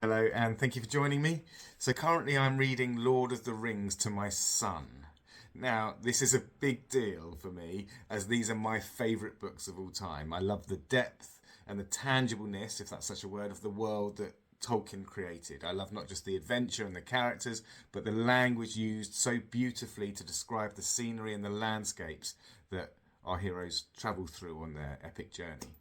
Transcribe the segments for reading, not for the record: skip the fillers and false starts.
Hello, and thank you for joining me. So currently I'm reading Lord of the Rings to my son. Now, this is a big deal for me, as these are my favourite books of all time. I love the depth and the tangibleness, if that's such a word, of the world that Tolkien created. I love not just the adventure and the characters, but the language used so beautifully to describe the scenery and the landscapes that our heroes travel through on their epic journey.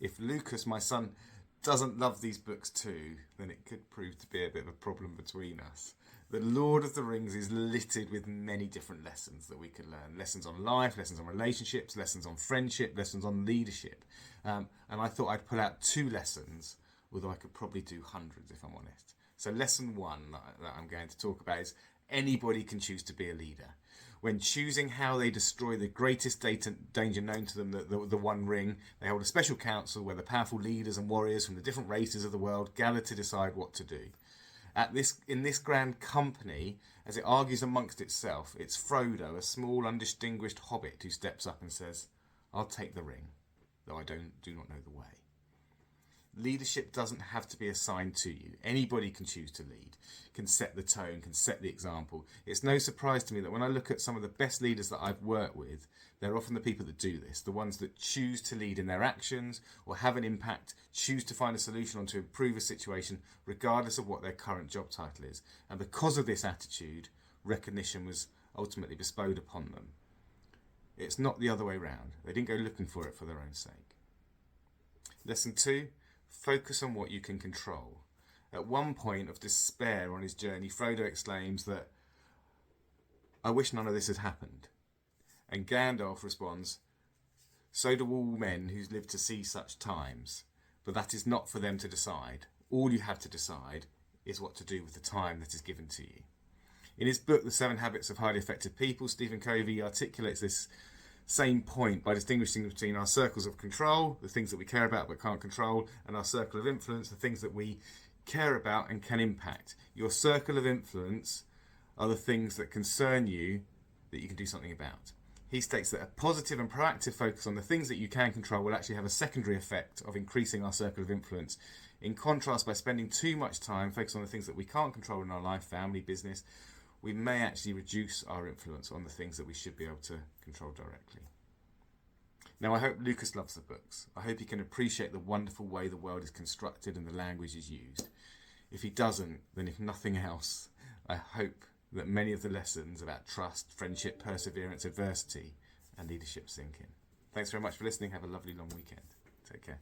If Lucas, my son, doesn't love these books too, then it could prove to be a bit of a problem between us. The Lord of the Rings is littered with many different lessons that we can learn. Lessons on life, lessons on relationships, lessons on friendship, lessons on leadership. And I thought I'd pull out two lessons, although I could probably do hundreds if I'm honest. So lesson one that I'm going to talk about is anybody can choose to be a leader. When choosing how they destroy the greatest danger known to them, the One Ring, they hold a special council where the powerful leaders and warriors from the different races of the world gather to decide what to do. In this grand company, as it argues amongst itself, it's Frodo, a small, undistinguished hobbit, who steps up and says, "I'll take the ring, though I do not know the way." Leadership doesn't have to be assigned to you. Anybody can choose to lead, can set the tone, can set the example. It's no surprise to me that when I look at some of the best leaders that I've worked with, they're often the people that do this, the ones that choose to lead in their actions or have an impact, choose to find a solution or to improve a situation, regardless of what their current job title is. And because of this attitude, recognition was ultimately bestowed upon them. It's not the other way round. They didn't go looking for it for their own sake. Lesson two. Focus on what you can control. At one point of despair on his journey, Frodo exclaims that, "I wish none of this had happened." And Gandalf responds, "So do all men who live to see such times, but that is not for them to decide. All you have to decide is what to do with the time that is given to you." In his book, The 7 Habits of Highly Effective People, Stephen Covey articulates this same point by distinguishing between our circles of control, the things that we care about but can't control, and our circle of influence, the things that we care about and can impact. Your circle of influence are the things that concern you that you can do something about. He states that a positive and proactive focus on the things that you can control will actually have a secondary effect of increasing our circle of influence. In contrast, by spending too much time focused on the things that we can't control in our life, family, business, we may actually reduce our influence on the things that we should be able to control directly. Now, I hope Lucas loves the books. I hope he can appreciate the wonderful way the world is constructed and the language is used. If he doesn't, then if nothing else, I hope that many of the lessons about trust, friendship, perseverance, adversity, and leadership sink in. Thanks very much for listening. Have a lovely long weekend. Take care.